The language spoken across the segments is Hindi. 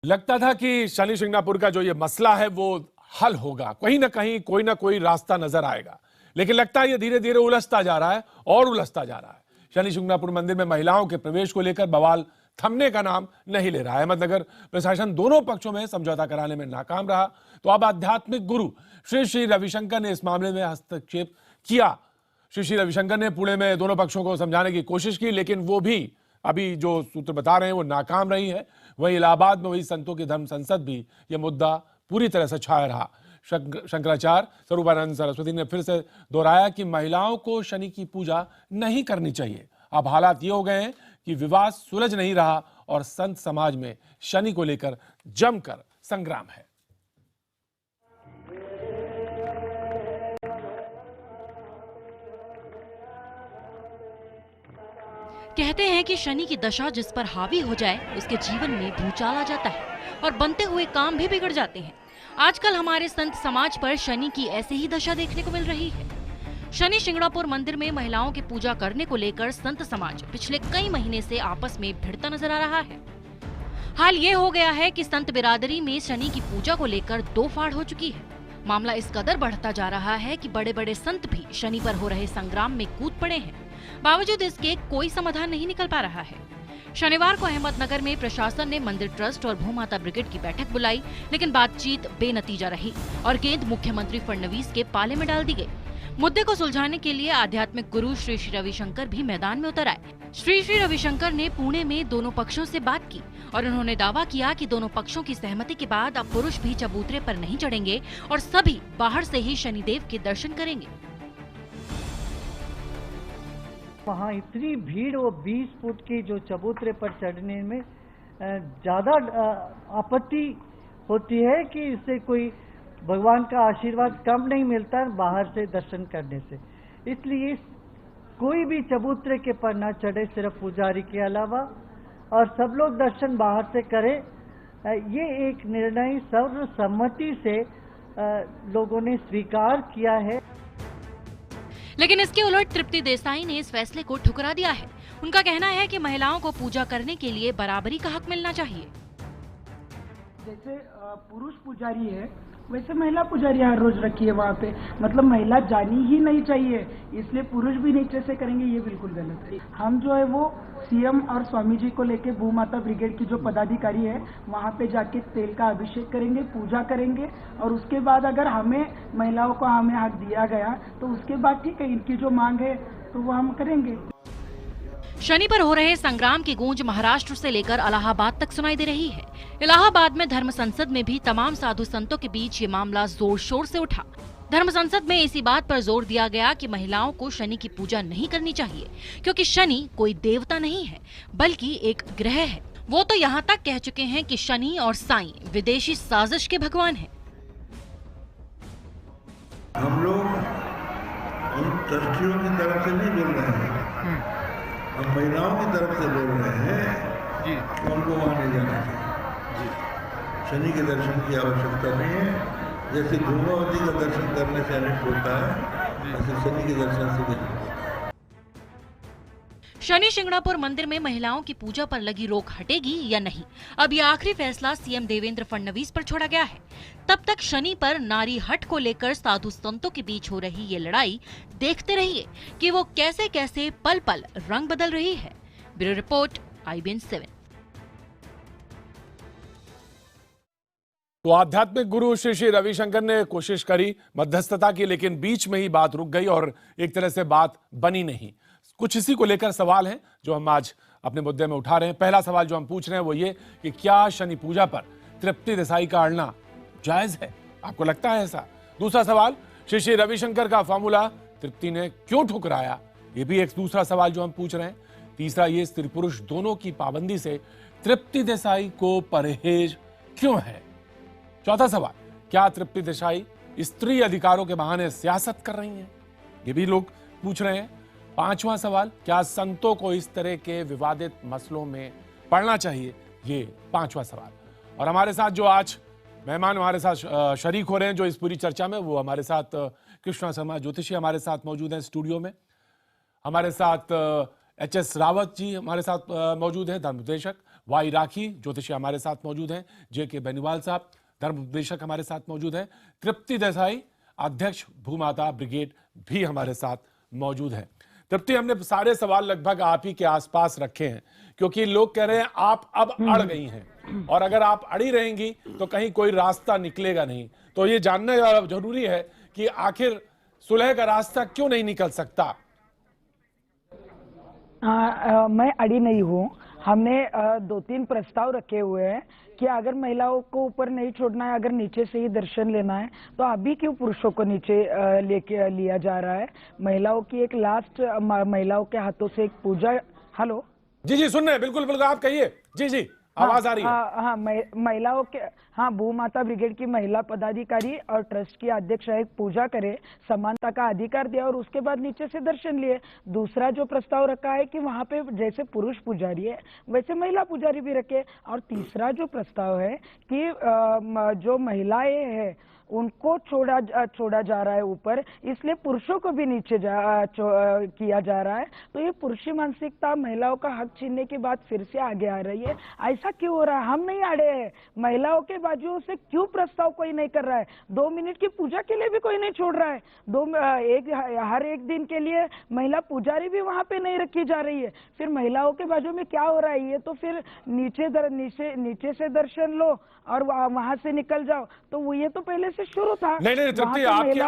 लगता था कि शनि शिंगणापुर का जो ये मसला है वो हल होगा, कहीं ना कहीं कोई ना कोई रास्ता नजर आएगा, लेकिन लगता है ये धीरे धीरे उलझता जा रहा है और उलझता जा रहा है। शनि शिंगणापुर मंदिर में महिलाओं के प्रवेश को लेकर बवाल थमने का नाम नहीं ले रहा है। अहमदनगर प्रशासन दोनों पक्षों में समझौता कराने में नाकाम रहा, तो अब आध्यात्मिक गुरु श्री श्री रविशंकर ने इस मामले में हस्तक्षेप किया। श्री श्री रविशंकर ने पुणे में दोनों पक्षों को समझाने की कोशिश की, लेकिन वो भी अभी जो सूत्र बता रहे हैं वो नाकाम रही है। वहीं इलाहाबाद में वही संतों की धर्म संसद भी यह मुद्दा पूरी तरह से छाया रहा। शंकराचार्य स्वरूपानंद सरस्वती ने फिर से दोहराया कि महिलाओं को शनि की पूजा नहीं करनी चाहिए। अब हालात ये हो गए हैं कि विवाद सुलझ नहीं रहा और संत समाज में शनि को लेकर जमकर संग्राम है। कहते हैं कि शनि की दशा जिस पर हावी हो जाए उसके जीवन में भूचाल आ जाता है और बनते हुए काम भी बिगड़ जाते हैं। आजकल हमारे संत समाज पर शनि की ऐसी ही दशा देखने को मिल रही है। शनि शिंगणापुर मंदिर में महिलाओं की पूजा करने को लेकर संत समाज पिछले कई महीने से आपस में भिड़ता नजर आ रहा है। हाल ये हो गया है कि संत बिरादरी में शनि की पूजा को लेकर दो फाड़ हो चुकी है। मामला इस कदर बढ़ता जा रहा है कि बड़े बड़े संत भी शनि पर हो रहे संग्राम में कूद पड़े हैं। बावजूद इसके कोई समाधान नहीं निकल पा रहा है। शनिवार को अहमदनगर में प्रशासन ने मंदिर ट्रस्ट और भूमाता ब्रिगेड की बैठक बुलाई, लेकिन बातचीत बेनतीजा रही और गेंद मुख्यमंत्री फडणवीस के पाले में डाल दी गई। मुद्दे को सुलझाने के लिए आध्यात्मिक गुरु श्री श्री रविशंकर भी मैदान में उतर आए। श्री श्री रविशंकर ने पुणे में दोनों पक्षों से बात की और उन्होंने दावा किया कि दोनों पक्षों की सहमति के बाद अब पुरुष भी चबूतरे पर नहीं चढ़ेंगे और सभी बाहर से ही शनिदेव के दर्शन करेंगे। वहाँ इतनी भीड़, वो 20 फुट की जो चबूतरे पर चढ़ने में ज़्यादा आपत्ति होती है कि इससे कोई भगवान का आशीर्वाद कम नहीं मिलता बाहर से दर्शन करने से। इसलिए कोई भी चबूतरे के पर ना चढ़े, सिर्फ पुजारी के अलावा, और सब लोग दर्शन बाहर से करें। ये एक निर्णय सर्वसम्मति से लोगों ने स्वीकार किया है। लेकिन इसके उलट तृप्ति देसाई ने इस फैसले को ठुकरा दिया है। उनका कहना है कि महिलाओं को पूजा करने के लिए बराबरी का हक मिलना चाहिए। जैसे पुरुष पुजारी है वैसे महिला पुजारी हर रोज रखी है वहाँ पे, मतलब महिला जानी ही नहीं चाहिए, इसलिए पुरुष भी नीचे से करेंगे, ये बिल्कुल गलत है। हम जो है वो सीएम और स्वामी जी को लेके भूमाता ब्रिगेड की जो पदाधिकारी है वहाँ पे जाके तेल का अभिषेक करेंगे, पूजा करेंगे, और उसके बाद अगर हमें महिलाओं को हमें हक दिया गया तो उसके बाद ठीक है, इनकी जो मांग है तो वो हम करेंगे। शनि पर हो रहे संग्राम की गूंज महाराष्ट्र से लेकर इलाहाबाद तक सुनाई दे रही है। इलाहाबाद में धर्म संसद में भी तमाम साधु संतों के बीच ये मामला जोर शोर से उठा। धर्म संसद में इसी बात पर जोर दिया गया कि महिलाओं को शनि की पूजा नहीं करनी चाहिए, क्योंकि शनि कोई देवता नहीं है बल्कि एक ग्रह है। वो तो यहाँ तक कह चुके हैं कि शनि और साईं विदेशी साजिश के भगवान हैं। हम लोग उन ट्रस्टियों की तरफ से नहीं बोल रहे हैं, हम महिलाओं की तरफ से बोल रहे हैं जी कि उनको वहाँ नहीं जाना चाहिए। शनि के दर्शन की आवश्यकता नहीं है। जैसे धूमावती का दर्शन करने से अनिष्ट होता है, वैसे शनि के दर्शन से नहीं होता। शनि शिंगणापुर मंदिर में महिलाओं की पूजा पर लगी रोक हटेगी या नहीं, अब यह आखिरी फैसला सीएम देवेंद्र फडणवीस पर छोड़ा गया है। तब तक शनि पर नारी हट को लेकर साधु संतों के बीच हो रही ये लड़ाई देखते रहिए कि वो कैसे कैसे पल पल रंग बदल रही है। Bureau report, IBN 7। तो आध्यात्मिक गुरु श्री श्री रविशंकर ने कोशिश करी मध्यस्थता की, लेकिन बीच में ही बात रुक गई और एक तरह से बात बनी नहीं। कुछ इसी को लेकर सवाल हैं जो हम आज अपने मुद्दे में उठा रहे हैं। पहला सवाल जो हम पूछ रहे हैं वो ये कि क्या शनि पूजा पर तृप्ति देसाई का अड़ना जायज है? आपको लगता है ऐसा? दूसरा सवाल, श्री श्री रविशंकर का फॉर्मूला तृप्ति ने क्यों ठुकराया? ये भी एक दूसरा सवाल जो हम पूछ रहे हैं। तीसरा, ये स्त्री पुरुष दोनों की पाबंदी से तृप्ति देसाई को परहेज क्यों है? चौथा सवाल, क्या तृप्ति देसाई स्त्री अधिकारों के बहाने सियासत कर रही हैं? ये भी लोग पूछ रहे हैं। पांचवा सवाल, क्या संतों को इस तरह के विवादित मसलों में पड़ना चाहिए? ये पांचवा सवाल। और हमारे साथ जो आज मेहमान हमारे साथ शरीक हो रहे हैं जो इस पूरी चर्चा में, वो हमारे साथ कृष्णा शर्मा ज्योतिषी हमारे साथ मौजूद हैं स्टूडियो में। हमारे साथ एच.एस. रावत जी हमारे साथ मौजूद हैं, धर्मोपदेशक। वाई राखी ज्योतिषी हमारे साथ मौजूद हैं। जे.के. बेनीवाल साहब धर्मोपदेशक हमारे साथ मौजूद हैं। तृप्ति देसाई अध्यक्ष भूमाता ब्रिगेड भी हमारे साथ मौजूद हैं। तृप्ति, हमने सारे सवाल लगभग आप ही के आसपास रखे हैं, क्योंकि लोग कह रहे हैं आप अब अड़ गई हैं, और अगर आप अड़ी रहेंगी तो कहीं कोई रास्ता निकलेगा नहीं। तो ये जानना जरूरी है कि आखिर सुलह का रास्ता क्यों नहीं निकल सकता। मैं अड़ी नहीं हूँ। हमने 2-3 प्रस्ताव रखे हुए हैं कि अगर महिलाओं को ऊपर नहीं छोड़ना है, अगर नीचे से ही दर्शन लेना है, तो अभी क्यों पुरुषों को नीचे लेके लिया जा रहा है। महिलाओं की एक लास्ट महिलाओं के हाथों से एक पूजा। हेलो जी जी, सुन रहे हैं, बिल्कुल बिल्कुल, आप कहिए। जी जी, आवाज आ रही है। हाँ, महिलाओं के, हाँ, भूमाता ब्रिगेड की महिला पदाधिकारी और ट्रस्ट की अध्यक्ष एक पूजा करे, समानता का अधिकार दिया और उसके बाद नीचे से दर्शन लिए। दूसरा जो प्रस्ताव रखा है कि वहां पे जैसे पुरुष पुजारी है वैसे महिला पुजारी भी रखे। और तीसरा जो प्रस्ताव है कि जो महिलाएं हैं उनको छोड़ा जा रहा है ऊपर, इसलिए पुरुषों को भी नीचे किया जा रहा है। तो ये पुरुषी मानसिकता, महिलाओं का हक छीनने की बात फिर से आगे आ रही है। ऐसा क्यों हो रहा है? हम नहीं अड़े हैं। महिलाओं के बाजुओं से क्यों प्रस्ताव कोई नहीं कर रहा है? 2 मिनट की पूजा के लिए भी कोई नहीं छोड़ रहा है। हर एक दिन के लिए महिला पुजारी भी वहां पे नहीं रखी जा रही है। फिर महिलाओं के बाजू में क्या हो रहा है? ये तो फिर नीचे से दर्शन लो और वहां से निकल जाओ। तो वो ये तो पहले से शुरू था। नहीं तृप्ति, आपके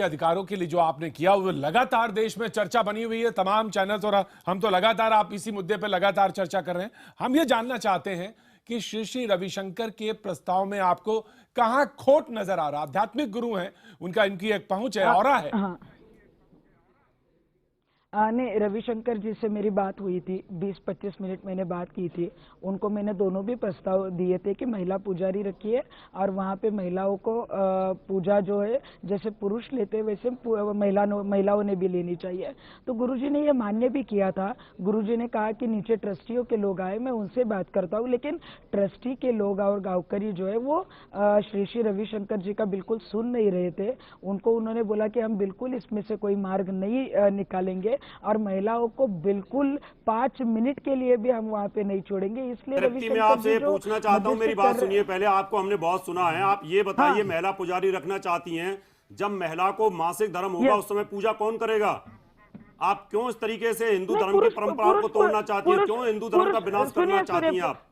अधिकारों के लिए जो आपने किया वो लगातार देश में चर्चा बनी हुई है, तमाम चैनल्स, और हम तो लगातार आप इसी मुद्दे पर लगातार चर्चा कर रहे हैं। हम ये जानना चाहते हैं कि श्री श्री रविशंकर के प्रस्ताव में आपको कहां खोट नजर आ रहा। आध्यात्मिक गुरु हैं, उनका इनकी एक पहुंच है, ऑरा है। नहीं, रविशंकर जी से मेरी बात हुई थी, 20-25 मिनट मैंने बात की थी। उनको मैंने दोनों भी प्रस्ताव दिए थे कि महिला पुजारी रखिए और वहाँ पे महिलाओं को पूजा जो है जैसे पुरुष लेते वैसे महिलाओं ने भी लेनी चाहिए। तो गुरुजी ने ये मान्य भी किया था। गुरुजी ने कहा कि नीचे ट्रस्टियों के लोग आए, मैं उनसे बात करता हूँ। लेकिन ट्रस्टी के लोग और गांवकरी जो है वो श्री श्री रविशंकर जी का बिल्कुल सुन नहीं रहे थे। उनको उन्होंने बोला कि हम बिल्कुल इसमें से कोई मार्ग नहीं निकालेंगे और महिलाओं को बिल्कुल 5 मिनट के लिए भी हम वहां पे नहीं छोड़ेंगे। इसलिए तृप्ति, मैं आपसे पूछना चाहता हूं, मेरी बात सुनिए पहले। आपको हमने बहुत सुना है, आप ये बताइए, महिला पुजारी रखना चाहती हैं, जब महिला को मासिक धर्म होगा उस समय पूजा कौन करेगा? आप क्यों इस तरीके से हिंदू धर्म की परंपराओं को तोड़ना चाहती है? क्यों हिंदू धर्म का विनाश करना चाहती हैं आप?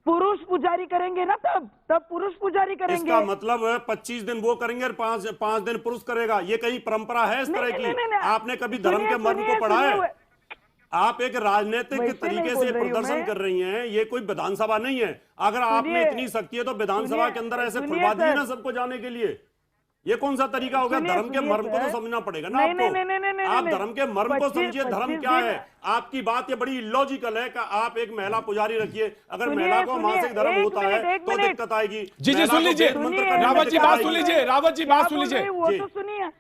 पुरुष पुजारी करेंगे ना, तब पुरुष पुजारी करेंगे। इसका मतलब 25 दिन वो करेंगे और 5 दिन पुरुष करेगा। ये कहीं परंपरा है इस तरह की? आपने कभी धर्म के मर्म को पढ़ा है? आप एक राजनीतिक तरीके से प्रदर्शन कर रही हैं। ये कोई विधानसभा नहीं है। अगर आप में इतनी शक्ति है तो विधानसभा के अंदर ऐसे फुलवा दीजिए ना सबको जाने के लिए। ये कौन सा तरीका होगा? धर्म के मर्म को तो समझना पड़ेगा ना आपको। आप धर्म के मर्म को समझिए, धर्म क्या है। आपकी बात ये बड़ी इलॉजिकल है कि आप एक महिला पुजारी रखिए। अगर महिला को मासिक धर्म होता है तो दिक्कत आएगी। जी जी, सुन लीजिए रावत जी, बात सुन लीजिए। रावत जी, बात सुन लीजिए। वो तो सुनिए,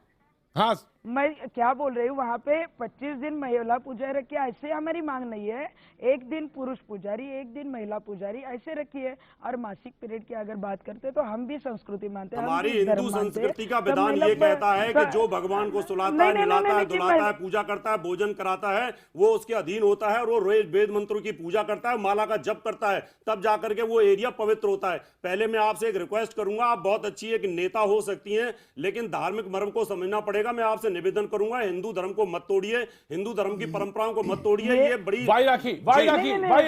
हाँ, मैं क्या बोल रही हूँ। वहाँ पे 25 दिन महिला पुजारी रखिए, ऐसे हमारी मांग नहीं है। 1 दिन पुरुष पुजारी, 1 दिन महिला पुजारी, ऐसे रखिए। और मासिक पीरियड की अगर बात करते तो हम भी संस्कृति मानते हैं। हमारी हिंदू संस्कृति का विधान ये कहता है कि जो भगवान को सुलाता है, नहलाता है, धुलाता है, पूजा करता है, भोजन कराता है, वो उसके अधीन होता है और वो रोज वेद मंत्रों की पूजा करता है, माला का जप करता है, तब जाकर के वो एरिया पवित्र होता है। पहले मैं आपसे एक रिक्वेस्ट करूंगा, आप बहुत अच्छी एक नेता हो सकती हैं, लेकिन धार्मिक मर्म को समझना पड़ेगा। मैं आपसे निवेदन करूंगा, हिंदू धर्म को मत तोड़िए, हिंदू धर्म की परंपराओं को मत तोड़िए। ये बड़ी भाई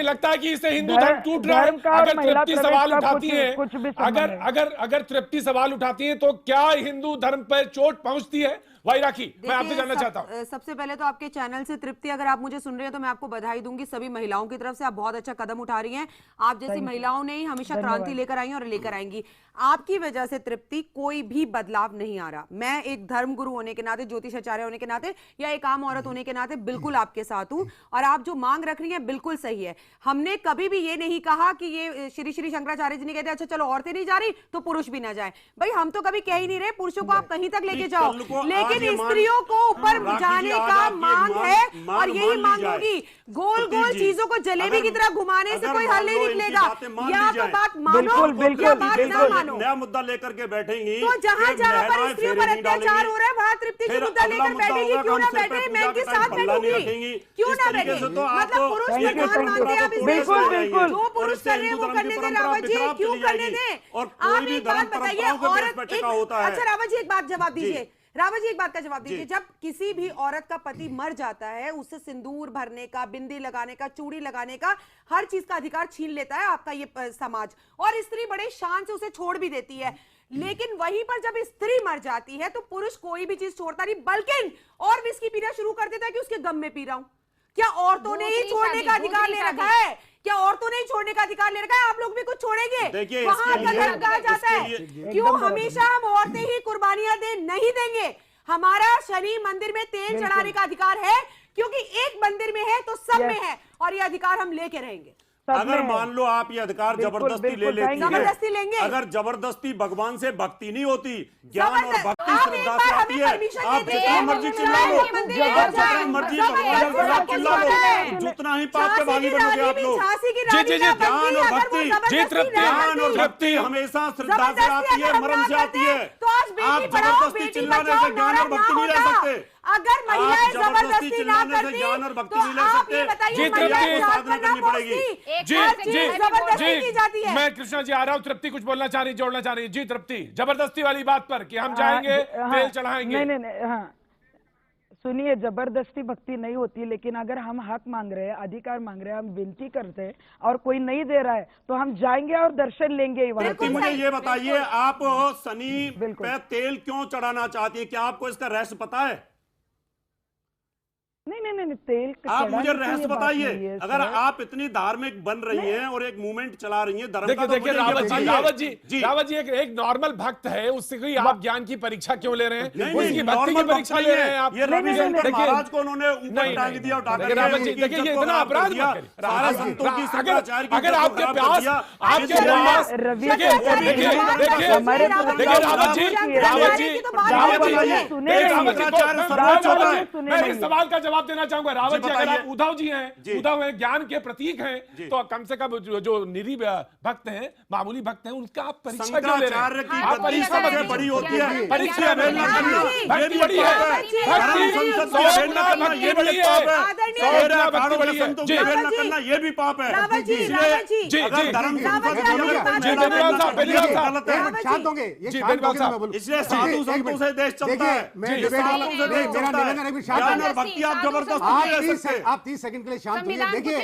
लगता है कि इससे हिंदू धर्म टूट रहा है। अगर तृप्ति सवाल उठाती है, अगर तृप्ति सवाल उठाती है तो क्या हिंदू धर्म पर चोट पहुंचती है? भाई राखी, मैं आपसे जानना चाहता हूं। सबसे पहले तो आपके चैनल से तृप्ति, अगर आप मुझे सुन रहे हैं तो मैं आपको बधाई दूंगी। सभी महिलाओं की तरफ से आप बहुत अच्छा कदम उठा रही हैं। आप जैसी महिलाओं ने ही हमेशा क्रांति लेकर आई हैं और लेकर आएंगी। आपकी वजह से तृप्ति कोई भी बदलाव नहीं आ रहा। मैं एक धर्मगुरु होने के नाते, ज्योतिषाचार्य होने के नाते या एक आम औरत होने के नाते बिल्कुल आपके साथ हूं और आप जो मांग रख रही हैं बिल्कुल सही है। हमने कभी भी ये नहीं कहा कि ये श्री श्री शंकराचार्य जी ने कहते अच्छा चलो औरतें नहीं जा रही तो पुरुष भी ना जाए। भाई हम तो कभी कह ही नहीं रहे पुरुषों को आप कहीं तक लेके जाओ, लेकिन लेकिन स्त्रियों को ऊपर जाने का मांग है और यही मांग होगी। गोल गोल चीजों को जलेबी की तरह घुमाने से कोई हल नहीं निकलेगा। या तो बात मानो या बात ना मानो। नया मुद्दा लेकर के बैठेंगी तो जहाँ जहाँ पर स्त्रियों पर अत्याचार हो रहा है वहाँ तृप्ति जी मुद्दा लेकर बैठेगी। क्यों ना बैठे? मैं इनके साथ बैठूंगी। क्यों ना बैठे? मतलब पुरुष प्रधान मानते हैं आप इस देश को। जो पुरुष कर रहे हैं वो करने दे रावत जी, क्यों करने दे? आप एक बात बताइए, औरत अच्छा रावत जी एक बात जवाब दीजिए। रावत जी एक बात का जवाब दीजिए, जब किसी भी औरत का पति मर जाता है उससे सिंदूर भरने का, बिंदी लगाने का, चूड़ी लगाने का, हर चीज का अधिकार छीन लेता है आपका ये समाज, और स्त्री बड़े शान से उसे छोड़ भी देती है। लेकिन वहीं पर जब स्त्री मर जाती है तो पुरुष कोई भी चीज छोड़ता नहीं, बल्कि और विस्की पीना शुरू कर देता है कि उसके गम में पी रहा हूं। क्या औरतों ने ही छोड़ने का अधिकार ले रखा है? क्या औरतों ने ही छोड़ने का अधिकार ले रखा है? आप लोग भी कुछ छोड़ेंगे? वहां कदम कहा जाता है। क्यों हमेशा हम औरतें ही कुर्बानियां नहीं देंगे? हमारा शनि मंदिर में तेल चढ़ाने का अधिकार है, क्योंकि एक मंदिर में है तो सब में है, और ये अधिकार हम लेके रहेंगे। अगर मान लो आप ये अधिकार जबरदस्ती ले लेती जबरदस्ती लेंगे। अगर जबरदस्ती भगवान से भक्ति नहीं होती, ज्ञान और भक्ति श्रद्धा से आती है, आप जितना मर्जी चिल्ला लो, जितना मर्जी भगवान के खिलाफ चिल्ला लो, जितना ही पाप के भागी बनोगे आप लोग। ज्ञान और भक्ति, ज्ञान और भक्ति हमेशा श्रद्धा से आती है, मर्म से आती है। आप जबरदस्ती चिल्लाने से ज्ञान और भक्ति नहीं रह सकते। अगर महिलाएं जबरदस्ती ना करती ज्ञान और भक्ति तो नहीं ले आप सकते। ये बताइए जी, महिलाएं साधना करनी पड़ेगी। जबरदस्ती की जाती है। मैं कृष्णा जी आ रहा हूँ, तृप्ति कुछ बोलना चाह रही, जोड़ना चाह रही। जी तृप्ति, जबरदस्ती वाली बात पर कि हम जाएंगे तेल चढ़ाएंगे। नहीं, हाँ सुनिए, जबरदस्ती भक्ति नहीं होती, लेकिन अगर हम हक मांग रहे हैं, अधिकार मांग रहे हैं, हम विनती करते हैं और कोई नहीं दे रहा है तो हम जाएंगे और दर्शन लेंगे। मुझे ये बताइए, आप शनि पे तेल क्यों चढ़ाना चाहती है? क्या आपको इसका रहस्य पता है? नहीं, तेल आप मुझे रहस्य बताइए। अगर आप इतनी धार्मिक बन रही हैं और एक मूवमेंट चला रही हैं धर्म का, देखिए रावत जी एक नॉर्मल भक्त है, उससे कोई आप ज्ञान की परीक्षा क्यों ले रहे हैं? उसकी भक्ति की परीक्षा ले रहे हैं आप। ये रविशंकर महाराज को उन्होंने ऊपर टांग दिया, रावत जी देखिए ये इतना अपराध मत करिए। सारा संतों की शंकराचार्य की अगर आपके पास देखिए मैं इस सवाल का जवाब देना चाहूंगा। रावत जी, अगर आप उद्धव जी हैं, उद्धव हैं, ज्ञान के प्रतीक हैं, तो कम से कम जो निरी भक्त हैं, मामूली भक्त हैं, उनका आप परीक्षा क्यों ले रहे हैं? आप परीक्षा सबसे बड़ी होती है, परीक्षा अवहेलना करना ये भी बड़ी है, भक्ति संसद की अवहेलना करना ये बड़ी है, सोचना भक्ति बड़ी है, जी अवहेलना करना ये भी पाप है। जी अगर धर्म शांत होंगे, ये शांत होंगे, मैं बोलूं। इसलिए साधु संतों से देश चलता है। ज्ञान और भक्ति आप जबरदस्ती नहीं ले सकते। आप 30 सेकंड के लिए शांत होइए। देखिए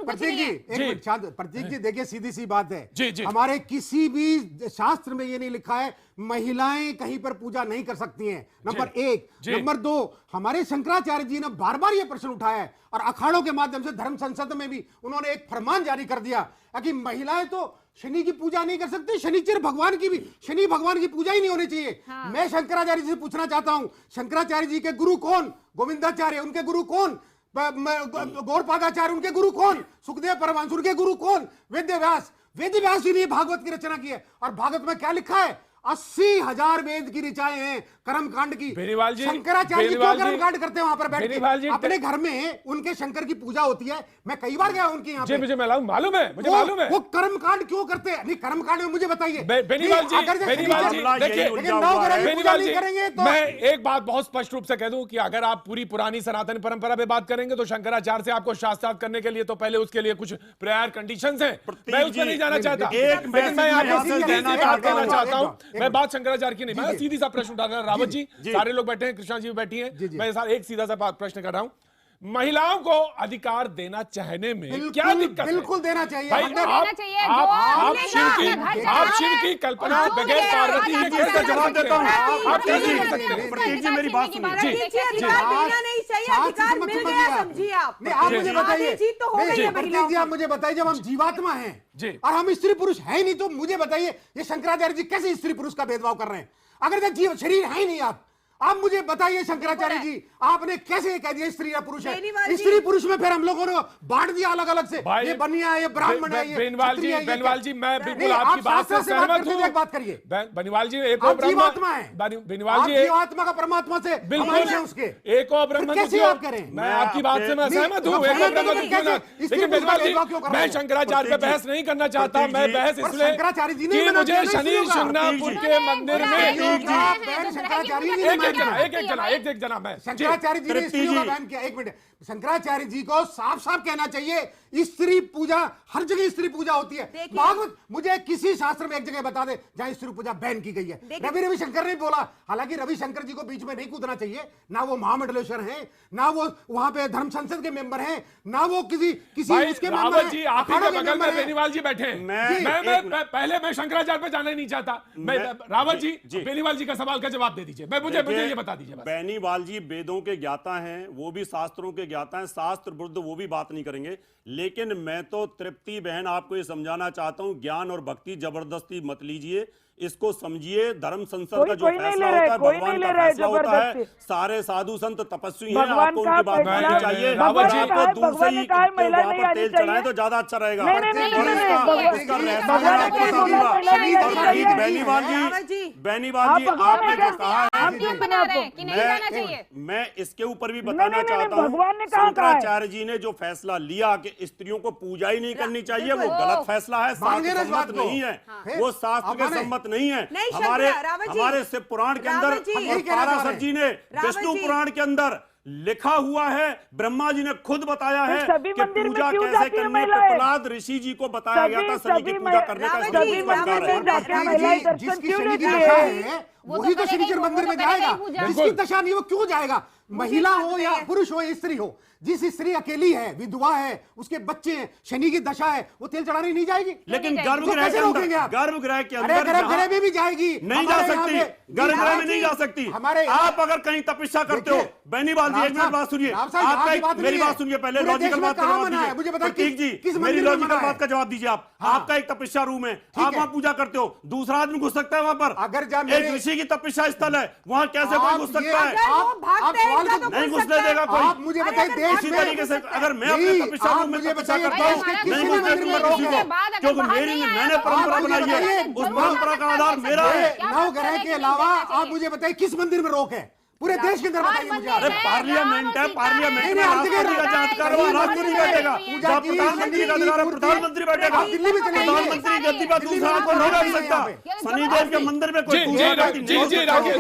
प्रतीक जी, एक मिनट शांत। प्रतीक जी देखिए, सीधी सी बात है, हमारे किसी भी शास्त्र में ये नहीं लिखा है महिलाएं कहीं पर पूजा नहीं कर सकती हैं, नंबर 1। नंबर 2, हमारे शंकराचार्य जी ने बार बार ये प्रश्न उठाया है और अखाड़ों के माध्यम से धर्म संसद में भी उन्होंने एक फरमान जारी कर दिया कि महिलाएं तो शनि की पूजा नहीं कर सकती, शनिचर भगवान की भी, शनि भगवान की पूजा ही नहीं होनी चाहिए। मैं शंकराचार्य जी से पूछना चाहता हूं, शंकराचार्य जी के गुरु कौन? गोविंदाचार्य। उनके गुरु कौन? गौरपादाचार्य। उनके गुरु कौन? सुखदेव परमहंस। उनके गुरु कौन? वेदव्यास। वेदव्यास जी ने भागवत की रचना की है, और भागवत में क्या लिखा है? 80,000 वेद की ऋचाएं हैं कर्मकांड की। शंकराचार्य जी क्यों कर्मकांड करते हैं वहां पर बैठ के? अपने घर में उनके शंकर की पूजा होती है, मैं कई बार गया उनके यहाँ पे। मुझे मालूम है वो कर्मकांड क्यों करते हैं? नहीं, कर्मकांड में मुझे बताइए। बेनीवाल जी करेंगे तो मैं एक बात बहुत स्पष्ट रूप से कह दूं कि अगर आप पूरी पुरानी सनातन परंपरा पे बात करेंगे तो शंकराचार्य से आपको शास्त्रार्थ करने के लिए तो पहले उसके लिए कुछ प्रायर कंडीशंस हैं, मैं उसमें नहीं जाना चाहता। लेकिन मैं आपको सीधी बात कहना चाहता हूं, मैं बात शंकराचार्य की नहीं, मैं सीधी सा प्रश्न उठा रहा हूं। रावत जी, सारे लोग बैठे हैं, कृष्णा जी भी बैठी हैं, मैं एक सीधा सा प्रश्न कर रहा हूं। महिलाओं को अधिकार देना चाहने में क्या दिक्कत है? बिल्कुल देना चाहिए। भाई आप शिव की कल्पना बगैर पार्वती के कैसे जवाब देता हूँ? आप कैसे कर सकते हैं? प्रतीक जी मेरी बात सुनिए। आप मुझे बताइए, प्रतीक जी आप मुझे बताइए, जब हम जीवात्मा हैं और हम स्त्री पुरुष है ही नहीं, तो मुझे बताइए ये शंकराचार्य जी कैसे स्त्री पुरुष का भेदभाव कर रहे हैं? अगर जीव शरीर है ही नहीं, आप मुझे बताइए शंकराचार्य जी, आपने कैसे कह दिया स्त्री या पुरुष है? बेनीवाल जी। स्त्री पुरुष में फिर हम लोगों ने बांट दिया अलग अलग से, भाई, ये बनिया है, ये ब्राह्मण है, ये बेनीवाल जी, क्षत्रिय है, ये बेनीवाल क्या? जी, मैं बिल्कुल नहीं, आपकी आप बात से शास्त्र से बात सहमत करते हूँ। हुए एक बात करिए, बेनीवाल जी, एक और आप जीवात्मा है, बेनीवाल आप जी, जीवात्मा का परमात्मा से बिल्कुल है उसके, एक और ब्रह्म कैसे आप करें? मैं आपकी बात से मैं नहीं, सहमत हूँ, आप एक और सहमत ब्रह्म नहीं, क्यों ना, कैसे? लेकिन बेनीवाल जी, क्यों कर रहे मैं हैं? शंकराचार्य पे बहस नहीं करना चाहता, मैं बहस पर इसलिए शंकराचार्य जी ने कि मना मुझे किया ना शनि इसलिए होगा। शिंगणापुर के मंदिर में शंकराचार्य जी ने स्त्रियों का बैन किया। एक मिनट, शंकराचार्य जी को साफ साफ कहना चाहिए स्त्री पूजा, हर जगह स्त्री पूजा होती है। भागवत मुझे किसी शास्त्र में एक जगह बता दे जहां स्त्री पूजा बैन की गई है। रविशंकर ने बोला, हालांकि रविशंकर जी को बीच में नहीं कूदना चाहिए, ना वो महामंडलेश्वर हैं, ना वो वहां पे धर्म संसद के मेंबर हैं, ना वो किसी उसके मेंबर हैं। जी आप ही के बगल में बेनीवाल जी बैठे हैं। मैं पहले मैं शंकराचार्य पे जाना ही नहीं चाहता। मैं रावत जी, बेनीवाल जी का सवाल का जवाब दे दीजिए, मुझे ये बता दीजिए। बेनीवाल जी वेदों के ज्ञाता हैं, वो भी शास्त्रों के ज्ञाता हैं, शास्त्र विरुद्ध वो भी बात नहीं करेंगे। लेकिन मैं तो तृप्ति बहन आपको ये समझाना चाहता हूं, ज्ञान और भक्ति जबरदस्ती मत लीजिए, इसको समझिए। धर्म संसद का जो फैसला होता है भगवान का फैसला होता है। सारे साधु संत तपस्वी हैं, आपको उनकी बात माननी चाहिए। रावत जी, आपको दूर से ही वहां पर तेल चढ़ाए तो ज्यादा अच्छा रहेगा। बेनीवाल जी, आपने जो कहा है मैं इसके ऊपर भी बताना चाहता हूँ, शंकराचार्य जी ने जो फैसला लिया कि स्त्रियों को पूजा ही नहीं करनी चाहिए, वो गलत फैसला है, शास्त्र सम्मत नहीं है, वो शास्त्र के सम्मत नहीं है। हमारे शिव पुराण के अंदर और पाराशर जी ने विष्णु पुराण के अंदर लिखा हुआ है, ब्रह्मा जी ने खुद बताया है कि पूजा कैसे करनी है। प्रहलाद ऋषि जी को बताया गया था शनि की पूजा करने का। जिसकी शनि की दशा है वही तो शनिचर मंदिर में जाएगा, जिसकी दशा नहीं वो क्यों जाएगा? महिला हो या पुरुष हो या स्त्री हो, जिस स्त्री अकेली है, विधवा है, उसके बच्चे हैं, शनि की दशा है, वो तेल चढ़ाने नहीं जाएगी। लेकिन गर्भगृह के अंदर गर्भगृह में भी जाएगी, नहीं जा सकती, गर्भगृह में नहीं जा सकती। आप अगर कहीं तपस्या करते हो, बेनीवाल जी एक मिनट बात सुनिए, आपका मेरी बात सुनिए पहले, लॉजिकल बात का जवाब दीजिए। प्रतीक जी मेरी लॉजिकल बात का जवाब दीजिए। आप आपका एक तपस्या रूम है, आप वहां पूजा करते हो, दूसरा आदमी घुस सकता है वहां पर? अगर एक ऋषि की तपस्या स्थल है, वहां कैसे कोई घुस सकता है? नहीं घुसने देगा कोई। आप मुझे बताइए, इसी तरीके से अगर मैं अपने तपस्या रूम में तपस्या करता हूँ, नहीं घुसने दूंगा किसी को, क्योंकि मैंने परंपरा बनाई है, उस परंपरा का आधार मेरा है। नवग्रह के अलावा आप मुझे बताइए किस मंदिर में रोक है पूरे देश के अंदर? बताइए मुझे। अरे पार्लियामेंट है, पार्लियामेंट में राष्ट्रपति का अधिकार है, राष्ट्रपति बैठेगा। जब प्रधानमंत्री का अधिकार है, प्रधानमंत्री बैठेगा। दिल्ली में चले, प्रधानमंत्री गद्दी पर दूसरा को नहीं बैठ सकता। शनिदेव के मंदिर में कोई पूजा करती नहीं। जी राकेश,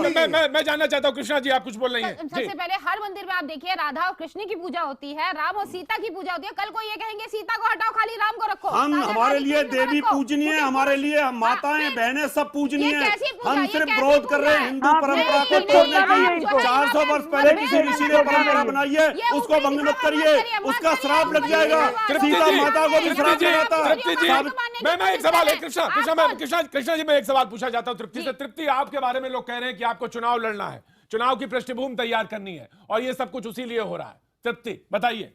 मैं जानना चाहता हूँ, कृष्णा जी आप कुछ बोल रही हैं। सबसे पहले हर मंदिर में आप देखिए राधा और कृष्ण की पूजा होती है, राम और सीता की पूजा होती है। कल को ये कहेंगे सीता को हटाओ, खाली राम को रखो। हम हमारे लिए देवी पूजनीय है, हमारे लिए माताएं बहनें सब पूजनीय है। हम सिर्फ विरोध कर रहे हैं हिंदू परंपरा को तोड़ने की। 400 वर्ष पहले किसी ऋषि ने परंपरा बनाई है, उसको भंग मत करिए, उसका श्राप लग जाएगा। सीता माता को भी श्राप लगाता है। मैं एक सवाल है कृष्णा जी, मैं एक सवाल पूछा जाता हूं तृप्ति से। तृप्ति, आपके बारे में लोग कह रहे हैं कि आपको चुनाव लड़ना है, चुनाव की पृष्ठभूमि तैयार करनी है, और ये सब कुछ उसी लिए हो रहा है। तृप्ति बताइए।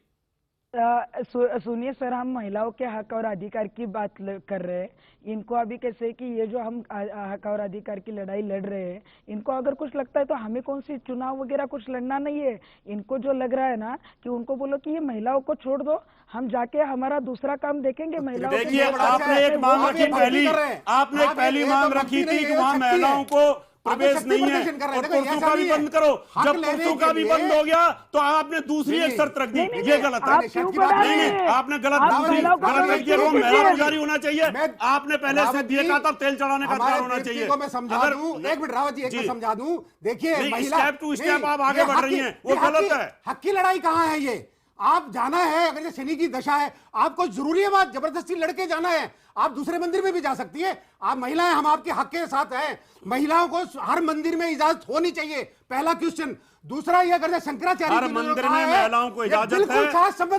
सुनिए सर, हम महिलाओं के हक और अधिकार की बात कर रहे हैं। इनको अभी कैसे कि ये जो हम हक और अधिकार की लड़ाई लड़ रहे हैं, इनको अगर कुछ लगता है तो हमें कौन सी चुनाव वगैरह कुछ लड़ना नहीं है। इनको जो लग रहा है ना कि उनको बोलो कि ये महिलाओं को छोड़ दो, हम जाके हमारा दूसरा काम देखेंगे। महिलाओं देखिए, आपने एक मांग रखी पहली, आपने एक पहली मांग रखी थी कि वहां महिलाओं को प्रवेश नहीं है, और पुरुषों का भी बंद करो। जब पुरुषों का भी बंद हो गया तो आपने दूसरी एक शर्त रख दी, ये गलत है। नहीं, आपने गलत रख दिया। महिला पुजारी होना चाहिए, आपने पहले से दिया था, तब तेल चढ़ाने का अधिकार होना चाहिए। मैं समझा दूं, एक मिनट रावत जी, एक समझा दूं। देखिए, स्टेप टू स्टेप आप आगे बढ़ रही हैं, वो गलत है। हक की लड़ाई कहाँ है? ये आप जाना है, अगर ये शनि की दशा है, आपको जरूरी है बात जबरदस्ती लड़के जाना है, आप दूसरे मंदिर में भी जा सकती है। आप महिलाएं, हम आपके हक के साथ हैं। महिलाओं को हर मंदिर में इजाजत होनी चाहिए, पहला क्वेश्चन। दूसरा ये अगर शंकराचार्य हर मंदिर में महिलाओं को इजाजत है,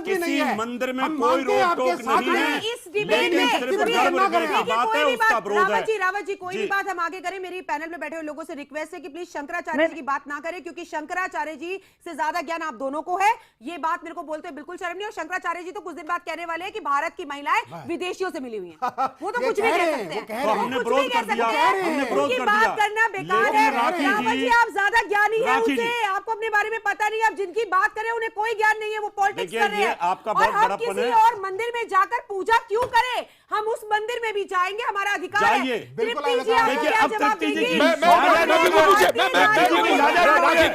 किसी मंदिर में कोई रोक टोक नहीं है, लेकिन सिर्फ गर्भगृह की बात है, उसका विरोध है। रावत जी, कोई भी बात हम आगे करें। मेरी पैनल में बैठे हुए लोगों से रिक्वेस्ट है कि प्लीज शंकराचार्य जी की बात ना करें, क्योंकि शंकराचार्य जी से ज्यादा ज्ञान आप दोनों को है। ये बात मेरे को बोलते हुए बिल्कुल शर्म नहीं। और शंकराचार्य जी तो कुछ दिन बाद कहने वाले हैं कि भारत की महिलाएं विदेशियों से मिली हुई हैं। वो तो कुछ भी कह सकते हैं, हमने विरोध कर दिया, हमने विरोध कर दिया। बात करना बेकार है। रावत जी, आप ज्यादा ज्ञान परेशानी है राखी उसे, जी। आपको अपने बारे में पता नहीं, आप जिनकी बात करें उन्हें कोई ज्ञान नहीं है, वो पॉलिटिक्स देखिए, कर रहे ये हैं। आपका और बहुत हम बड़प्पन किसी है। और मंदिर में जाकर पूजा क्यों करें? हम उस मंदिर में भी जाएंगे, हमारा अधिकार है। जाइए। बिल्कुल तृप्ति जी, आप देखिए, क्या अब जवाब तृप्ति जी देंगी? की-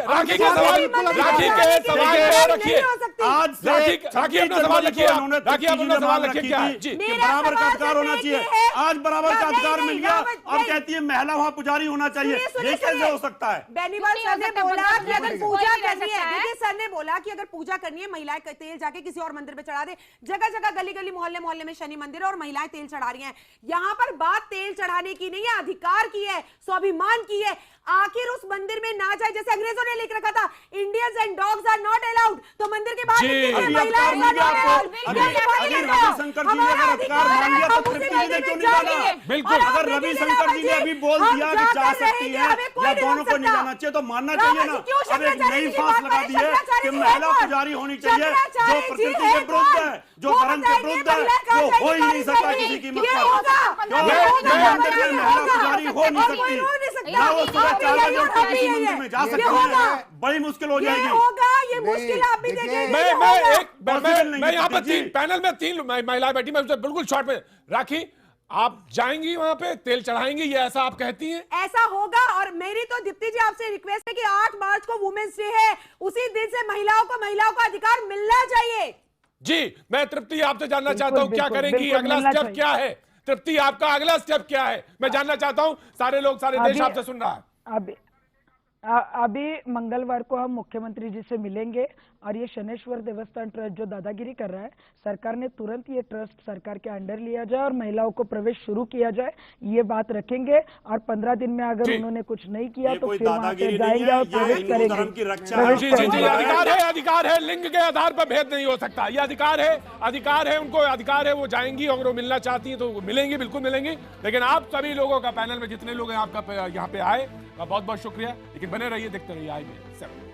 राखी के सवाल पे रखिए। आज से राखी अपना सवाल रखिए, उन्होंने राखी आप अपना सवाल रखिए क्या है जी? कि बराबर का अधिकार होना चाहिए। आज बराबर का अधिकार मिल गया, अब नहीं। कहती है महिला वहां पुजारी होना चाहिए। ये कैसे हो सकता है? बेनीवाल नहीं सर हो ने सकता, बोला मतलब कि अगर कोई पूजा नहीं रह करनी सकता है, है। देखिए सर ने बोला कि अगर पूजा करनी है, महिलाएं तेल जाके किसी और मंदिर पे चढ़ा दे। जगह जगह गली गली मोहल्ले मोहल्ले में शनि मंदिर है और महिलाएं तेल चढ़ा रही हैं। यहाँ पर बात तेल चढ़ाने की नहीं है, अधिकार की है, स्वाभिमान की है। आखिर उस मंदिर में ना जाए, जैसे अंग्रेजों ने लिख रखा था, Indians and dogs are not allowed, तो मंदिर के बाहर जी। निकलिए, अभी महिलाएं अधिकार मिल गया not आपको। allowed। अभी ये बात नहीं रविशंकर जी ने हमारा अगर अधिकार अधिकार मान है, लिया तो हम उसी तृप्ति जी ने मंदिर क्यों में नहीं जाना? जाएंगे। बिल्कुल। और आप अगर देखिए रविशंकर जी ने जनाब अभी बोल हम दिया कि जाकर जा सकती रहेंगे, है हमें कोई या नहीं दोनों रोक को नहीं सकता। जाना चाहिए तो मानना रामा चाहिए जी, ना। क्यों अब एक शंकराचार्य नई जी की फांस बात लगा करें? दी है शंकराचार्य कि जी महिला है कौन? पुजारी होनी चाहिए, जो शंकराचार्य जी प्रकृति है के विरुद्ध कौन? है, जो वो धर्म के बताएंगे विरुद्ध है, महिला का वो हो ही नहीं अधिकार सकता नहीं। किसी कीमत ये पर। होगा, क्यों? ये होगा, ये मंदिर में ये महिला होगा। पुजारी हो नहीं और कोई सकती। हो नहीं सकता। ना वो सुबह आप 4 भी बजे उठ के यही किसी है। मंदिर में जा ये सकती होगा। है। बड़ी मुश्किल हो ये जाएगी। होगा, ये नहीं, मुश्किल आप भी देखिए, देखेंगे। मैं ये मैं होगा। एक Possible नहीं मैं है, यहाँ पे दीजिए। पैनल में 3 महिलाएं बैठी, मैं उसे बिल्कुल शॉर्ट में। राखी, आप जाएंगी वहां पे तेल चढ़ाएंगी, ये ऐसा आप कहती हैं? ऐसा होगा। और मेरी तो दीप्ति जी आपसे रिक्वेस्ट है कि 8 मार्च को वुमेन्स डे है, उसी दिन से महिलाओं को अधिकार मिलना चाहिए। जी, मैं तृप्ति आपसे जानना बिल्कुल, चाहता हूं क्या बिल्कुल, करेंगी, बिल्कुल अगला मिलना स्टेप चाहिए। क्या है? तृप्ति, आपका अगला स्टेप क्या है? मैं जानना चाहता हूं, सारे लोग, सारे देश अभी- आपसे सुन रहा है। अभी मंगलवार को हम मुख्यमंत्री जी से मिलेंगे और ये शनेश्वर देवस्थान ट्रस्ट जो दादागिरी कर रहा है, सरकार ने तुरंत ये ट्रस्ट सरकार के अंडर लिया जाए और महिलाओं को प्रवेश शुरू किया जाए, ये बात रखेंगे। और 15 दिन में अगर जी। उन्होंने कुछ नहीं किया ये तो कोई फिर वहां से दादागिरी नहीं जाएंगे है, और ये प्रवेश हिंदू करेंगे। धर्म की रक्षा प्रवेश जी जी जी, करेंगे। अधिकार है, लिंग के आधार पर भेद नहीं हो सकता। ये अधिकार है, उनको अधिकार है, वो जाएंगी, अगर वो मिलना चाहती हैं तो वो मिलेंगी, बिल्कुल मिलेंगी। लेकिन आप सभी लोगों का, पैनल में जितने लोग हैं आपका यहाँ पे आए, बहुत बहुत शुक्रिया। लेकिन बने रहिए, देखते रहिए IBN 7।